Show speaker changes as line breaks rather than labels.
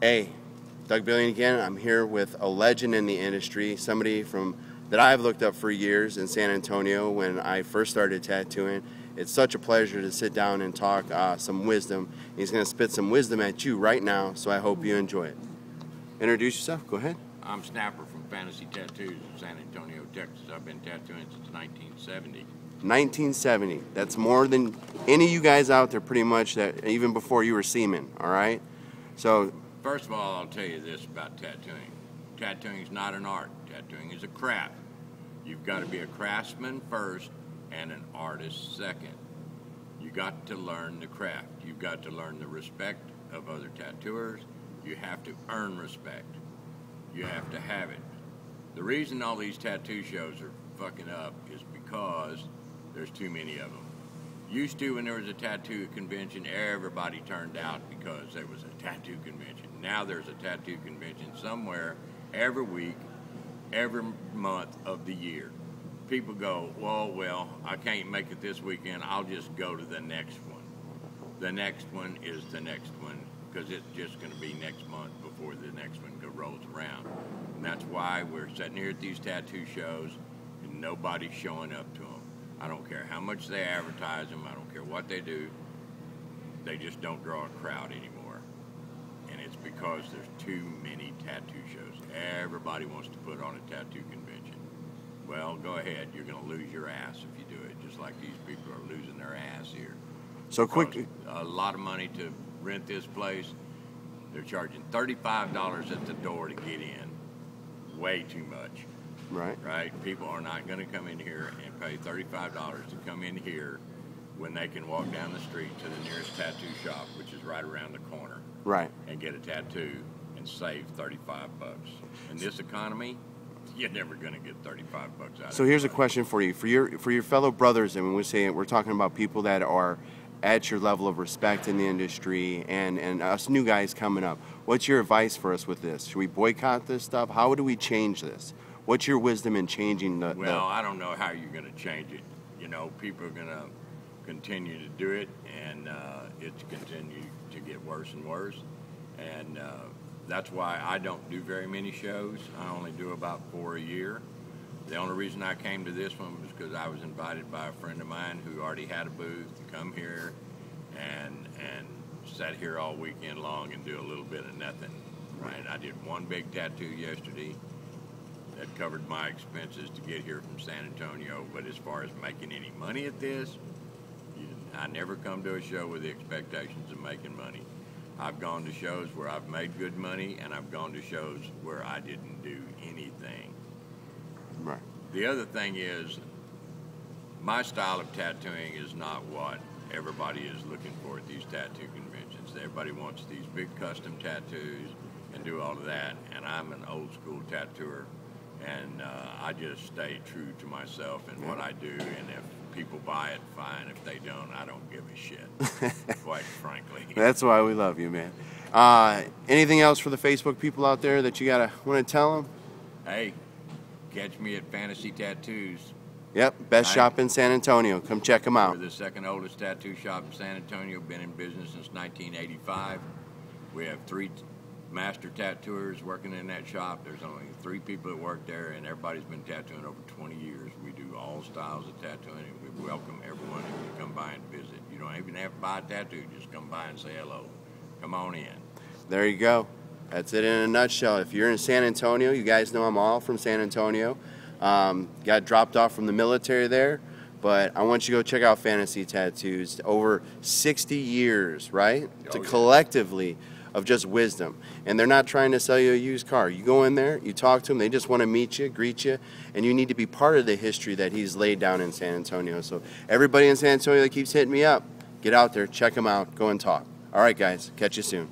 Hey, Doug Billion again. I'm here with a legend in the industry, somebody that I've looked up for years in San Antonio when I first started tattooing. It's such a pleasure to sit down and talk some wisdom. He's going to spit some wisdom at you right now, so I hope you enjoy it. Introduce yourself. Go ahead.
I'm Snapper from Fantasy Tattoos in San Antonio, Texas. I've been tattooing since 1970.
1970. That's more than any of you guys out there, pretty much, that even before you were seamen, all right? So,
first of all, I'll tell you this about tattooing. Tattooing is not an art. Tattooing is a craft. You've got to be a craftsman first and an artist second. You got to learn the craft. You've got to learn the respect of other tattooers. You have to earn respect. You have to have it. The reason all these tattoo shows are fucking up is because there's too many of them. Used to, when there was a tattoo convention, everybody turned out because there was a tattoo convention. Now there's a tattoo convention somewhere every week, every month of the year. People go, well, I can't make it this weekend. I'll just go to the next one. The next one is the next one because it's just going to be next month before the next one rolls around. And that's why we're sitting here at these tattoo shows and nobody's showing up to them. I don't care how much they advertise them. I don't care what they do. They just don't draw a crowd anymore. And it's because there's too many tattoo shows. Everybody wants to put on a tattoo convention. Well, go ahead. You're going to lose your ass if you do it, just like these people are losing their ass here.
So quick.
A lot of money to rent this place. They're charging $35 at the door to get in. Way too much. Right? People are not going to come in here and pay $35 to come in here when they can walk down the street to the nearest tattoo shop, which is right around the corner.
Right.
And get a tattoo and save $35. In this economy, you're never going to get $35 out of it.
So here's a question for you. For your fellow brothers, and when we say it, we're talking about people that are at your level of respect in the industry and us new guys coming up. What's your advice for us with this? Should we boycott this stuff? How do we change this? What's your wisdom in changing the...
Well, I don't know how you're going to change it. You know, people are going to continue to do it, and it's continue to get worse and worse. And that's why I don't do very many shows. I only do about 4 a year. The only reason I came to this one was because I was invited by a friend of mine who already had a booth to come here and sat here all weekend long and do a little bit of nothing. Right? I did one big tattoo yesterday that covered my expenses to get here from San Antonio, but as far as making any money at this, I never come to a show with the expectations of making money. I've gone to shows where I've made good money, and I've gone to shows where I didn't do anything.
Right.
The other thing is, my style of tattooing is not what everybody is looking for at these tattoo conventions. Everybody wants these big custom tattoos and do all of that, and I'm an old school tattooer, and I just stay true to myself and what I do, and if people buy it, fine. If they don't, I don't give a shit, quite frankly.
That's why we love you, man. Anything else for the Facebook people out there that you want to tell them?
Hey, catch me at Fantasy Tattoos.
Yep, best shop in San Antonio. Come check them out.
We're the second oldest tattoo shop in San Antonio. Been in business since 1985. We have 3 master tattooers working in that shop. There's only 3 people that work there, and everybody's been tattooing over 20 years. We do all styles of tattooing, and we welcome everyone who can come by and visit. You don't even have to buy a tattoo. Just come by and say hello. Come on in.
There you go. That's it in a nutshell. If you're in San Antonio, you guys know I'm all from San Antonio. Got dropped off from the military there, but I want you to go check out Fantasy Tattoos. Over 60 years, right? Collectively of just wisdom. And they're not trying to sell you a used car. You go in there, you talk to them, they just want to meet you, greet you, and you need to be part of the history that he's laid down in San Antonio. So everybody in San Antonio that keeps hitting me up, get out there, check them out, go and talk. All right, guys, catch you soon.